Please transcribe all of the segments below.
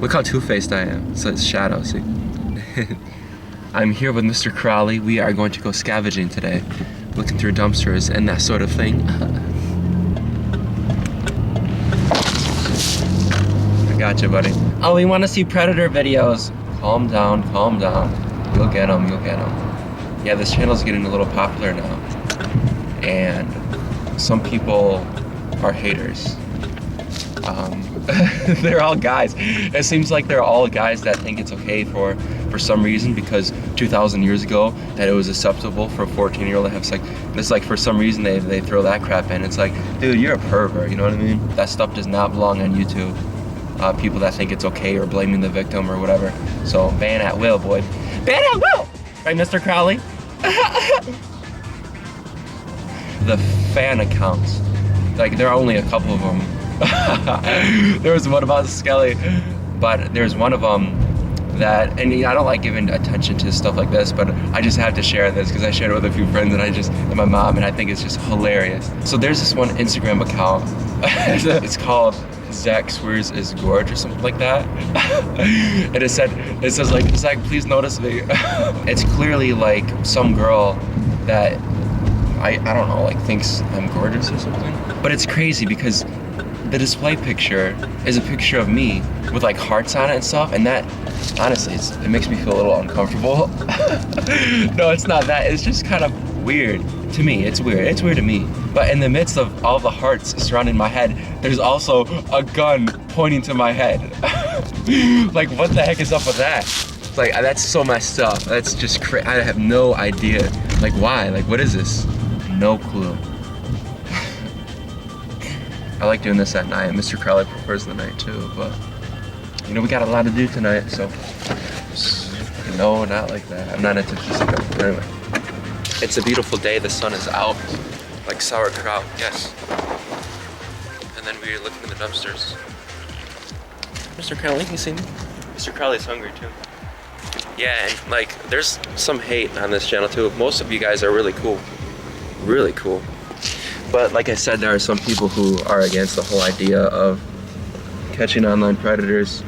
Look how two-faced I am. So it's shadow, see? I'm here with Mr. Crowley. We are going to go scavenging today, looking through dumpsters and that sort of thing. I gotcha, buddy. Oh, we want to see predator videos. Calm down, calm down. You'll get them, you'll get them. Yeah, this channel's getting a little popular now. And some people are haters. They're all guys. It seems like they're all guys that think it's okay for some reason, because 2,000 years ago that it was acceptable for a 14-year-old to have sex. It's like for some reason they throw that crap in. It's like, dude, you're a pervert, you know what I mean? That stuff does not belong on YouTube. People that think it's okay or blaming the victim or whatever. So ban at will, boy. Ban at will! Right, Mr. Crowley? The fan accounts. Like, there are only a couple of them. There was one about Skelly, but there's one of them that, and I don't like giving attention to stuff like this, but I just have to share this because I shared it with a few friends and my mom, and I think it's just hilarious. So there's this one Instagram account. It's called Zach Swears is Gorge or something like that. And it says like, Zach, please notice me. It's clearly like some girl that I don't know, like thinks I'm gorgeous or something. But it's crazy because the display picture is a picture of me with like hearts on it and stuff, and that, honestly, it makes me feel a little uncomfortable. No, it's not that. It's just kind of weird to me. It's weird. It's weird to me. But in the midst of all the hearts surrounding my head, there's also a gun pointing to my head. Like, what the heck is up with that? Like, that's so messed up. That's just crazy. I have no idea. Like, why? Like, what is this? No clue. I like doing this at night. Mr. Crowley prefers the night too, but you know, we got a lot to do tonight, so no, not like that. I'm not into physical. Anyway, it's a beautiful day. The sun is out, like sauerkraut. Yes. And then we're looking in the dumpsters. Mr. Crowley, you see me? Mr. Crowley's hungry too. Yeah, and like, there's some hate on this channel too. Most of you guys are really cool. Really cool. But like I said, there are some people who are against the whole idea of catching online predators,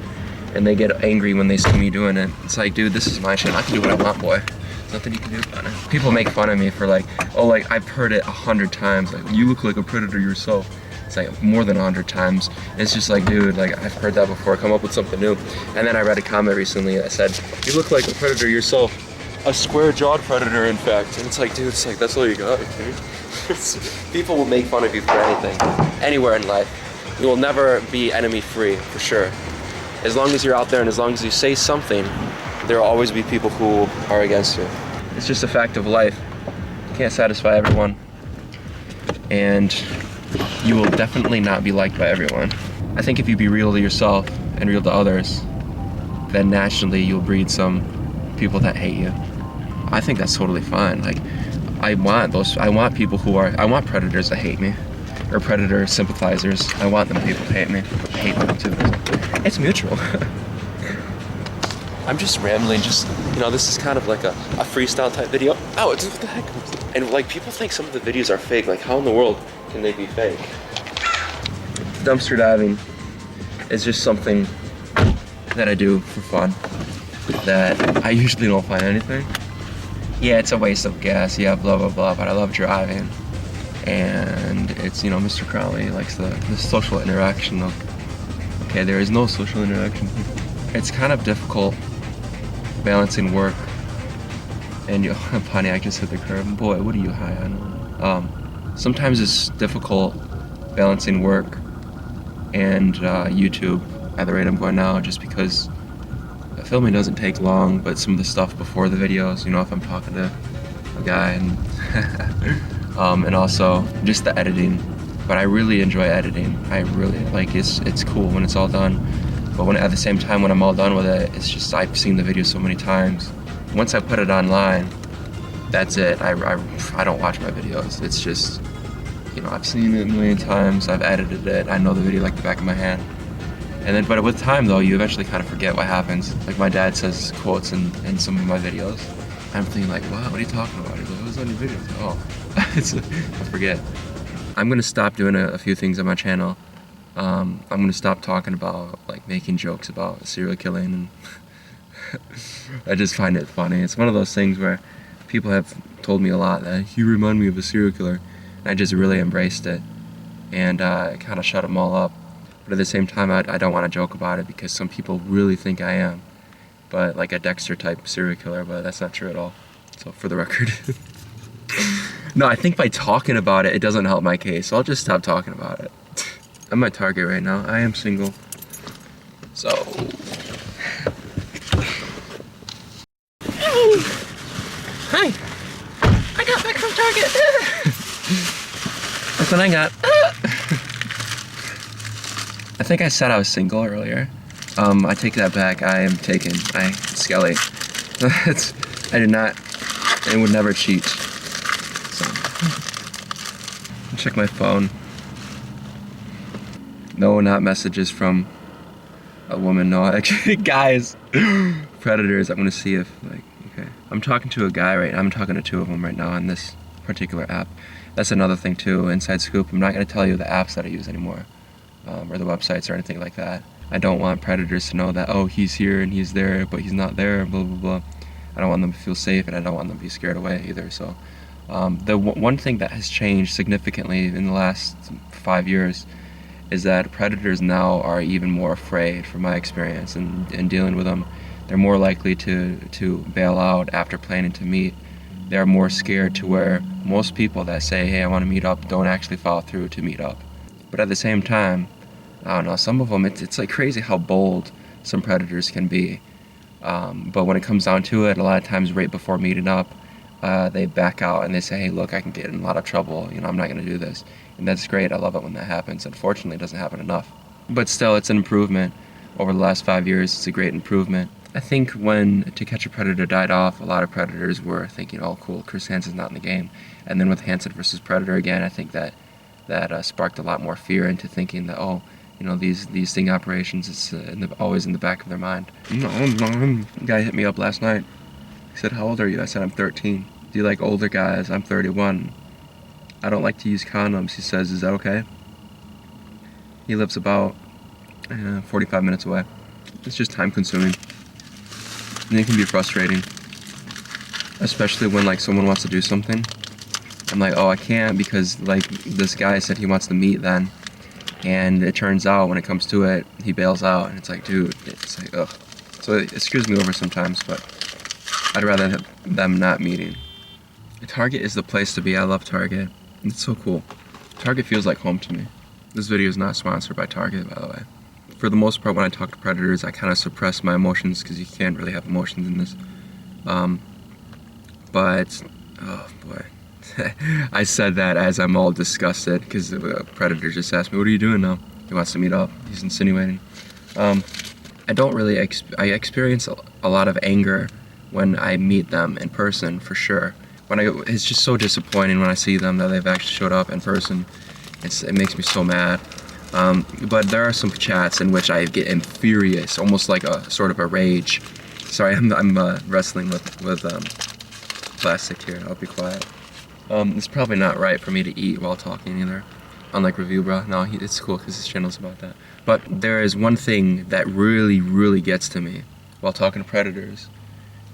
and they get angry when they see me doing it. It's like, dude, this is my shit. I can do what I want, boy. There's nothing you can do about it. People make fun of me for like, oh, like I've heard it 100 times. Like, you look like a predator yourself. It's like more than 100 times. It's just like, dude, like I've heard that before. Come up with something new. And then I read a comment recently that said, you look like a predator yourself. A square-jawed predator, in fact. And it's like, dude, it's like, that's all you got, dude. People will make fun of you for anything, anywhere in life. You will never be enemy-free, for sure. As long as you're out there and as long as you say something, there will always be people who are against you. It's just a fact of life. You can't satisfy everyone. And you will definitely not be liked by everyone. I think if you be real to yourself and real to others, then naturally you'll breed some people that hate you. I think that's totally fine. Like, I want predators that hate me, or predator sympathizers. I want them people to hate me, hate them too. It's mutual. I'm just rambling, you know, this is kind of like a freestyle type video. Oh, what the heck? And like, people think some of the videos are fake. Like, how in the world can they be fake? Dumpster diving is just something that I do for fun, that I usually don't find anything. Yeah, it's a waste of gas, yeah, blah, blah, blah, but I love driving. And it's, you know, Mr. Crowley likes the social interaction of, okay, there is no social interaction here. It's kind of difficult balancing work and, Pontiac just hit the curb. Boy, what are you high on? Sometimes it's difficult balancing work and YouTube at the rate I'm going now, just because filming doesn't take long, but some of the stuff before the videos, you know, if I'm talking to a guy, and also just the editing. But I really enjoy editing. I really like it's cool when it's all done. But when at the same time when I'm all done with it, it's just I've seen the video so many times. Once I put it online, that's it. I don't watch my videos. It's just, you know, I've seen it a million times. I've edited it. I know the video like the back of my hand. And then, but with time though, you eventually kind of forget what happens. Like, my dad says quotes in some of my videos. I'm thinking like, wow, what are you talking about? He's like, what's on your videos? Oh, I forget. I'm gonna stop doing a few things on my channel. I'm gonna stop talking about like making jokes about serial killing, and I just find it funny. It's one of those things where people have told me a lot that you remind me of a serial killer, and I just really embraced it, and kind of shut them all up. But at the same time, I don't want to joke about it because some people really think I am, but like a Dexter type serial killer, but that's not true at all. So for the record. No, I think by talking about it, it doesn't help my case, so I'll just stop talking about it. I'm at Target right now. I am single. So. Hi. I got back from Target. That's what I got. I think I said I was single earlier. I take that back. I am taken. Skelly. I did not. I would never cheat. So. Check my phone. No, not messages from a woman. No, actually, guys. Predators. I'm gonna see if, like, okay. I'm talking to a guy right now. I'm talking to two of them right now on this particular app. That's another thing too. Inside scoop. I'm not gonna tell you the apps that I use anymore, or the websites or anything like that. I don't want predators to know that, oh, he's here and he's there, but he's not there, blah, blah, blah. I don't want them to feel safe, and I don't want them to be scared away either. So the one thing that has changed significantly in the last 5 years is that predators now are even more afraid, from my experience in dealing with them. They're more likely to bail out after planning to meet. They're more scared to where most people that say, hey, I want to meet up, don't actually follow through to meet up. But at the same time, I don't know, some of them, it's like crazy how bold some predators can be. But when it comes down to it, a lot of times right before meeting up, they back out and they say, hey, look, I can get in a lot of trouble. I'm not going to do this. And that's great. I love it when that happens. Unfortunately, it doesn't happen enough. But still, it's an improvement. Over the last 5 years, it's a great improvement. I think when To Catch a Predator died off, a lot of predators were thinking, oh, cool, Chris Hansen's not in the game. And then with Hansen versus Predator again, I think that sparked a lot more fear into thinking that, oh, these sting operations, it's always in the back of their mind. A guy hit me up last night. He said, how old are you? I said, I'm 13. Do you like older guys? I'm 31. I don't like to use condoms. He says, is that okay? He lives about 45 minutes away. It's just time consuming. And it can be frustrating. Especially when like someone wants to do something. I'm like, oh, I can't because like this guy said he wants to meet then. And it turns out when it comes to it, he bails out. And it's like, dude, it's like, ugh. So it screws me over sometimes, but I'd rather have them not meeting. Target is the place to be. I love Target. It's so cool. Target feels like home to me. This video is not sponsored by Target, by the way. For the most part, when I talk to predators, I kind of suppress my emotions because you can't really have emotions in this. But, oh boy. I said that as I'm all disgusted because the predator just asked me, what are you doing now? He wants to meet up. He's insinuating. I don't really, I experience a lot of anger when I meet them in person, for sure. It's just so disappointing when I see them that they've actually showed up in person. It makes me so mad. But there are some chats in which I get furious, almost like a sort of a rage. Sorry, I'm wrestling with plastic here. I'll be quiet. It's probably not right for me to eat while talking either. Unlike Review Bro. No, it's cool because his channel's about that. But there is one thing that really, really gets to me while talking to predators.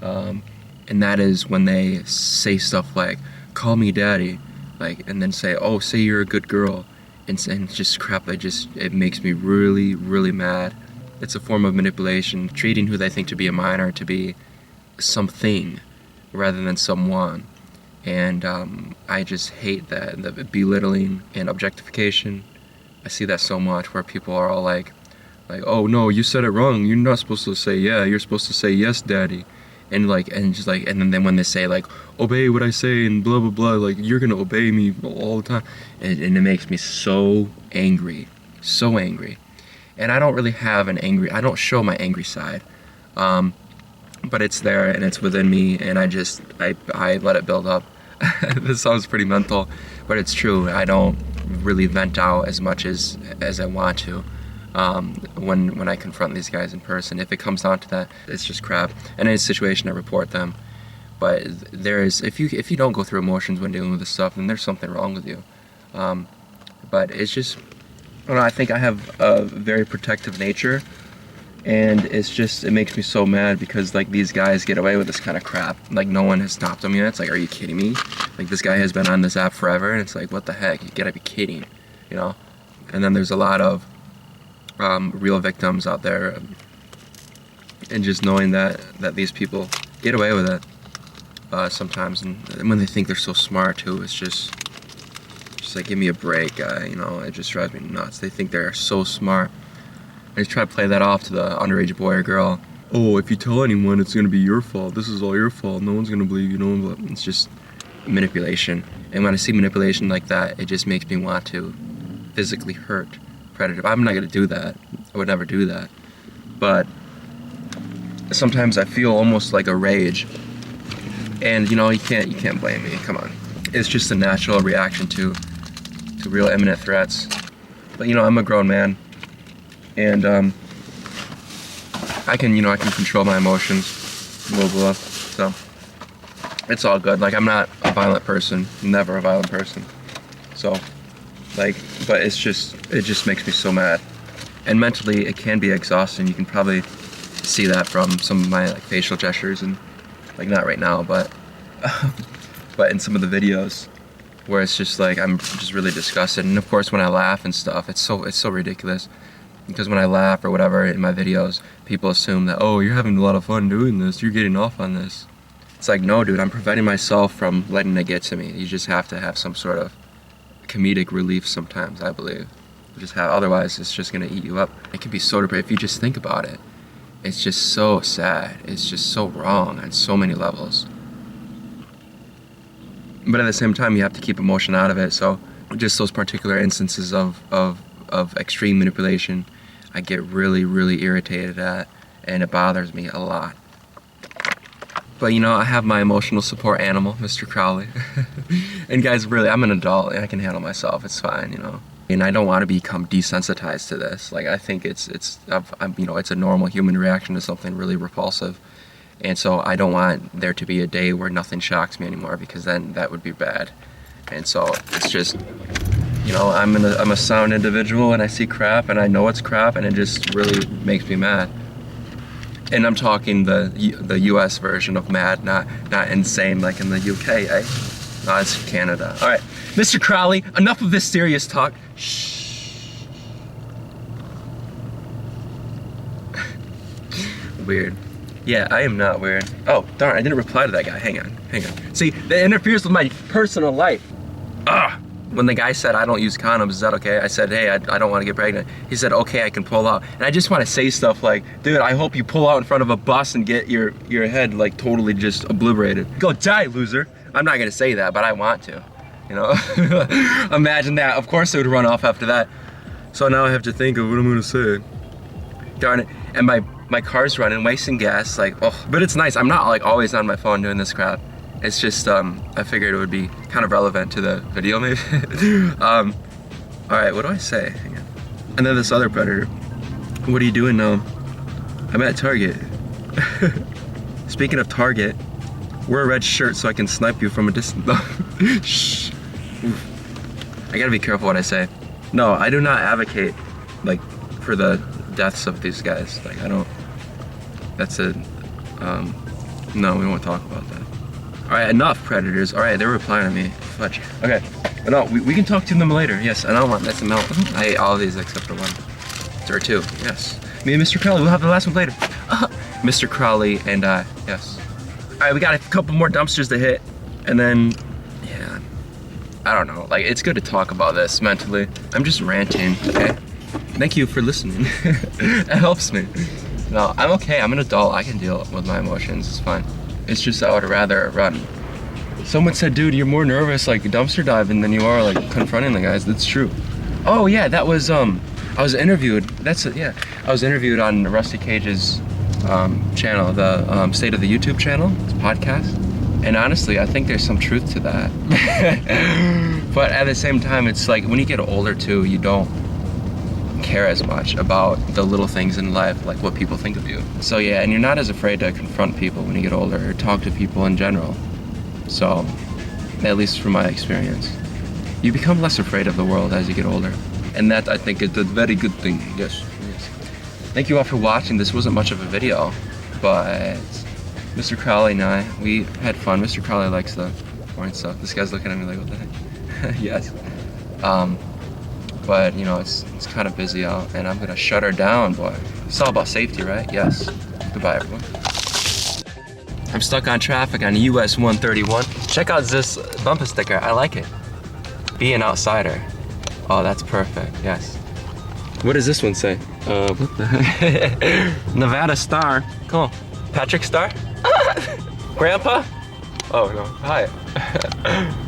And that is when they say stuff like, call me daddy. Like, and then say, oh, say you're a good girl. And just crap, it makes me really, really mad. It's a form of manipulation, treating who they think to be a minor to be something rather than someone. And I just hate that, the belittling and objectification. I see that so much where people are all like, oh no, you said it wrong. You're not supposed to say yeah. You're supposed to say yes, daddy. And then when they say like, obey what I say and blah blah blah, like you're gonna obey me all the time, and it makes me so angry, so angry. And I don't really have I don't show my angry side, but it's there and it's within me, and I let it build up. This sounds pretty mental, but it's true. I don't really vent out as much as I want to. When I confront these guys in person. If it comes down to that, it's just crap. And in a situation, I report them. But if you don't go through emotions when dealing with this stuff, then there's something wrong with you. But it's just, don't know, I think I have a very protective nature, and it makes me so mad because like these guys get away with this kind of crap. Like no one has stopped them yet. It's like, are you kidding me? Like this guy has been on this app forever, and it's like, what the heck? You gotta be kidding, you know? And then there's a lot of real victims out there, and just knowing that these people get away with it sometimes, and when they think they're so smart too, it's just like, give me a break, guy. You know, it just drives me nuts. They think they're so smart. I just try to play that off to the underage boy or girl. Oh, if you tell anyone, it's gonna be your fault. This is all your fault. No one's gonna believe you. No one. It's just manipulation. And when I see manipulation like that, it just makes me want to physically hurt predator. I'm not gonna do that. I would never do that. But sometimes I feel almost like a rage. And you know, you can't blame me. Come on. It's just a natural reaction to real imminent threats. But you know, I'm a grown man, and I can control my emotions, blah blah. So it's all good. Like I'm not a violent person, never a violent person. So like, but it just makes me so mad, and mentally it can be exhausting. You can probably see that from some of my like facial gestures, and like not right now, but but in some of the videos where it's just like I'm just really disgusted. And of course when I laugh and stuff, it's so ridiculous, because when I laugh or whatever in my videos, people assume that, oh, you're having a lot of fun doing this, you're getting off on this. It's like, no dude, I'm preventing myself from letting it get to me. You just have to have some sort of comedic relief sometimes, I believe. Otherwise it's just gonna eat you up. It can be so depressing if you just think about it. It's just so sad. It's just so wrong on so many levels. But at the same time, you have to keep emotion out of it. So just those particular instances of extreme manipulation, I get really, really irritated at, and it bothers me a lot. But you know, I have my emotional support animal, Mr. Crowley. And guys, really, I'm an adult. I can handle myself. It's fine, you know. And I don't want to become desensitized to this. Like I think it's a normal human reaction to something really repulsive. And so I don't want there to be a day where nothing shocks me anymore, because then that would be bad. And so it's just, you know, I'm a sound individual, and I see crap and I know it's crap, and it just really makes me mad. And I'm talking the US version of mad, not insane like in the UK, eh? No, it's Canada. All right, Mr. Crowley, enough of this serious talk. Shh. Weird. Yeah, I am not weird. Oh, darn, I didn't reply to that guy. Hang on. See, that interferes with my personal life. Ugh. When the guy said, I don't use condoms, is that okay? I said, hey, I don't want to get pregnant. He said, okay, I can pull out. And I just want to say stuff like, dude, I hope you pull out in front of a bus and get your head like totally just obliterated. Go die, loser. I'm not going to say that, but I want to. You know? Imagine that. Of course it would run off after that. So now I have to think of what I'm going to say. Darn it. And my car's running, wasting gas, like, oh. But it's nice. I'm not like always on my phone doing this crap. It's just, I figured it would be kind of relevant to the video maybe. All right, what do I say? Hang on. And then this other predator. What are you doing now? I'm at Target. Speaking of Target, wear a red shirt so I can snipe you from a distance. Shh. Oof. I gotta be careful what I say. No, I do not advocate, like, for the deaths of these guys. Like, I don't, that's a, no, we won't talk about that. All right, enough predators. All right, they're replying to me. Fudge. Okay, but no, we can talk to them later. Yes, and I want that's a milk. I ate all of these except for one. Or two, yes. Me and Mr. Crowley, we'll have the last one later. Mr. Crowley and I, yes. All right, we got a couple more dumpsters to hit, and then, yeah, I don't know. Like, it's good to talk about this mentally. I'm just ranting, okay? Thank you for listening. It helps me. No, I'm okay. I'm an adult. I can deal with my emotions. It's fine. It's just I would rather run. Someone said, dude, you're more nervous like dumpster diving than you are like confronting the guys. That's true. Oh yeah, that was I was interviewed. I was interviewed on Rusty Cage's channel, the State of the YouTube channel. It's a podcast. And honestly, I think there's some truth to that. But at the same time, it's like when you get older too, you don't care as much about the little things in life, like what people think of you. So yeah, and you're not as afraid to confront people when you get older, or talk to people in general. So, at least from my experience, you become less afraid of the world as you get older. And that, I think, is a very good thing. Yes, yes. Thank you all for watching. This wasn't much of a video, but Mr. Crowley and I, we had fun. Mr. Crowley likes the orange stuff. This guy's looking at me like, what the heck? Yes. But you know, it's kind of busy out, and I'm gonna shut her down, boy. It's all about safety, right? Yes. Goodbye, everyone. I'm stuck on traffic on US 131. Check out this bumper sticker. I like it. Be an outsider. Oh, that's perfect. Yes. What does this one say? What the heck? Nevada Star. Cool. Patrick Star? Grandpa? Oh no. Hi.